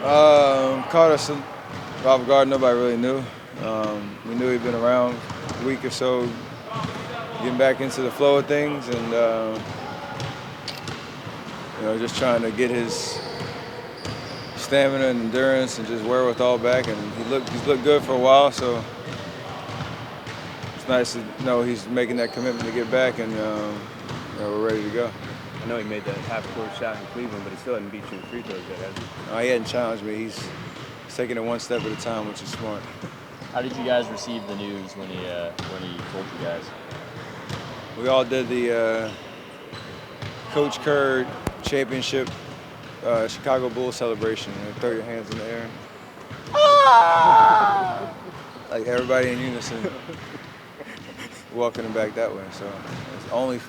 Caught us off guard. Nobody really knew. We knew he'd been around a week or so, getting back into the flow of things, and just trying to get his stamina and endurance and just wherewithal back. And he's looked good for a while, so it's nice to know he's making that commitment to get back, and we're ready to go. I know he made that half-court shot in Cleveland, but he still hadn't beat you in free throws yet, has he? He hadn't challenged me. He's taking it one step at a time, which is smart. How did you guys receive the news when he told you guys? We all did the Coach Kerr championship Chicago Bulls celebration. Throw your hands in the air. Like everybody in unison, welcoming him back that way. So it's only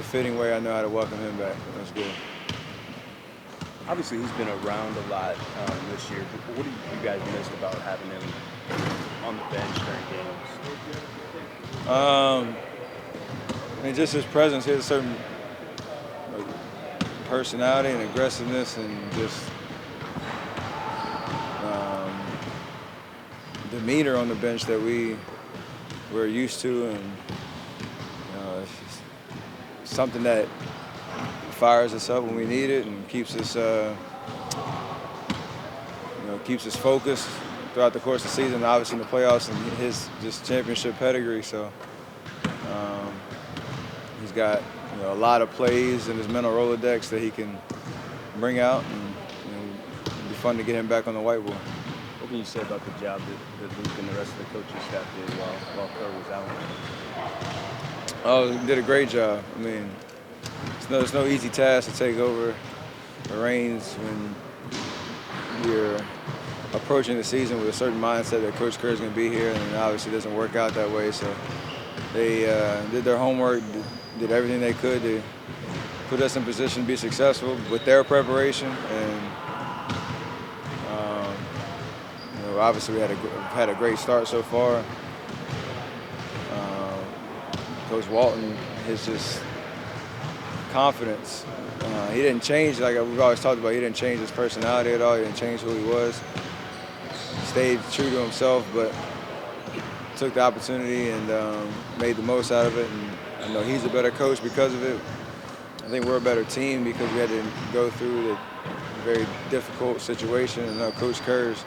fitting way I know how to welcome him back. That's good. Obviously, he's been around a lot this year. But what do you guys miss about having him on the bench during games? Just his presence. He has a certain personality and aggressiveness, and just demeanor on the bench that we're used to, and it's just something that fires us up when we need it and keeps us focused throughout the course of the season, obviously in the playoffs, and his just championship pedigree. So he's got a lot of plays in his mental Rolodex that he can bring out, and it'd be fun to get him back on the whiteboard. What can you say about the job that Luke and the rest of the coaching staff did while Kerr was out? Oh, he did a great job. I mean, it's no easy task to take over the reins when you're approaching the season with a certain mindset that Coach Kerr is going to be here, and it obviously doesn't work out that way. So they did their homework, did everything they could to put us in position to be successful with their preparation. And obviously we had a great start so far. Coach Walton, his just confidence. He didn't change, like we've always talked about, he didn't change his personality at all. He didn't change who he was. He stayed true to himself, but took the opportunity and made the most out of it. And he's a better coach because of it. I think we're a better team because we had to go through the very difficult situation. And Coach Kerr's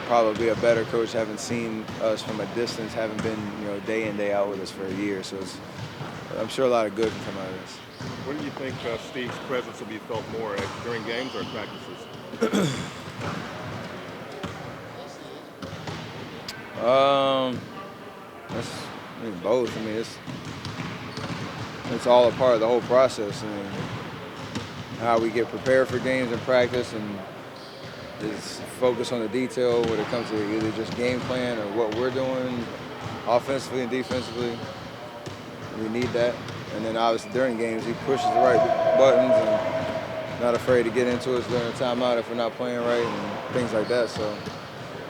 probably a better coach, having seen us from a distance, having been day in, day out with us for a year. So I'm sure a lot of good can come out of this. When do you think Steve's presence will be felt more, during games or practices? Both. I mean, it's all a part of the whole process. I mean, how we get prepared for games and practice, and is focus on the detail when it comes to either just game plan or what we're doing offensively and defensively. We need that. And then obviously during games, he pushes the right buttons and not afraid to get into us during a timeout if we're not playing right and things like that. So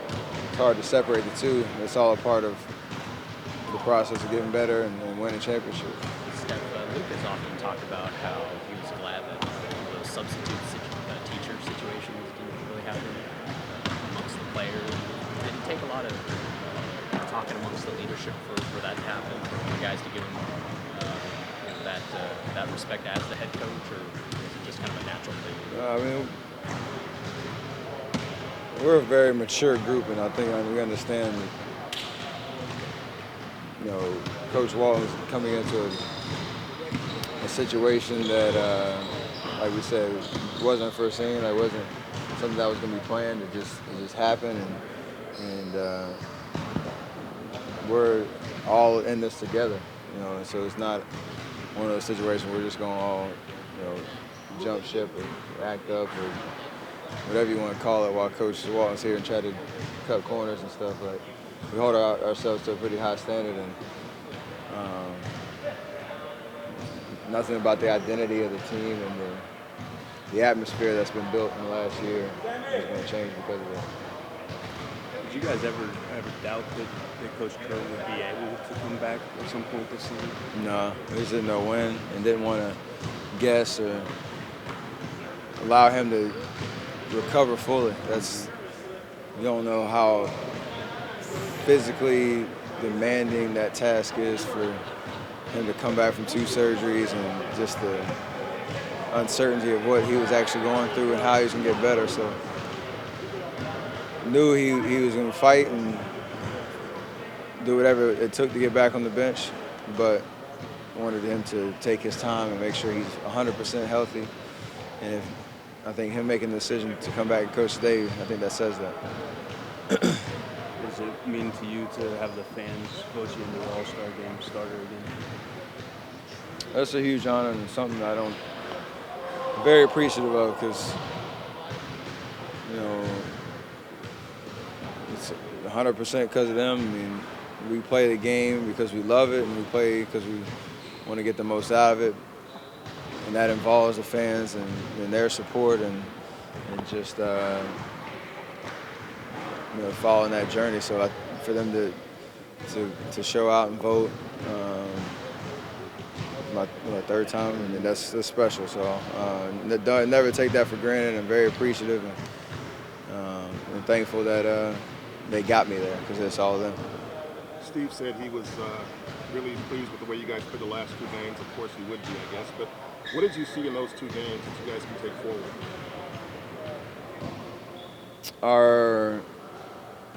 it's hard to separate the two. It's all a part of the process of getting better and winning championships. Steph, Luke has often talked about how he was glad that those substitute teacher situations didn't really happen amongst the players. Did it take a lot of talking amongst the leadership for that to happen, for you guys to give him that respect as the head coach, or is it just kind of a natural thing? We're a very mature group, and I think we understand that, Coach Walton's coming into a situation that, like we said, wasn't foreseen. It wasn't something that was going to be planned. It just happened, and we're all in this together. And so it's not one of those situations where we're just going to all, jump ship or act up or whatever you want to call it while Coach Walton's here and try to cut corners and stuff. Like, we hold ourselves to a pretty high standard, and nothing about the identity of the team and the atmosphere that's been built in the last year is going to change because of it. Did you guys ever doubt that Coach Kerr would be able to come back at some point this season? No, we just didn't know when and didn't want to guess or allow him to recover fully. You don't know how physically demanding that task is for him to come back from 2 surgeries and just the uncertainty of what he was actually going through and how he was going to get better. So knew he was going to fight and do whatever it took to get back on the bench, but wanted him to take his time and make sure he's 100% healthy. And I think him making the decision to come back and coach today, I think that says that. Does it mean to you to have the fans vote you into the All-Star game starter again? That's a huge honor and something I'm very appreciative of because, it's 100% because of them. I mean, we play the game because we love it and we play because we want to get the most out of it. And that involves the fans and their support and just, following that journey. So for them to show out and vote, my 3rd time, I mean, that's special. So never take that for granted. I'm very appreciative and thankful that they got me there because it's all of them. Steve said he was really pleased with the way you guys played the last 2 games. Of course he would be, I guess. But what did you see in those 2 games that you guys can take forward?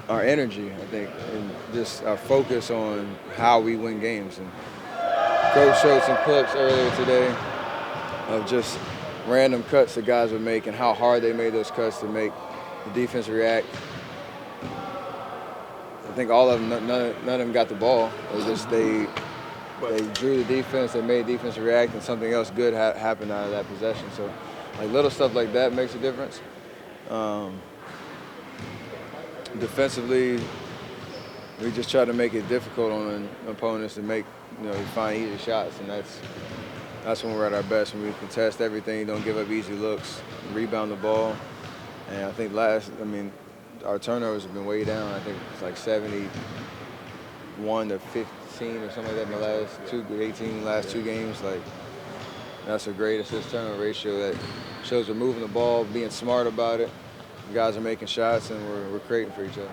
Our energy, I think, and just our focus on how we win games. And Coach showed some clips earlier today of just random cuts the guys would make and how hard they made those cuts to make the defense react. I think all of them, none of them got the ball. They drew the defense, they made defense react, and something else good happened out of that possession. So, little stuff like that makes a difference. Defensively, we just try to make it difficult on opponents to find easy shots, and that's when we're at our best, when we contest everything, don't give up easy looks, rebound the ball. And I think our turnovers have been way down. I think it's like 71 to 15 or something like that in the last 2 games. That's a great assist turnover ratio that shows we're moving the ball, being smart about it. The guys are making shots, and we're creating for each other.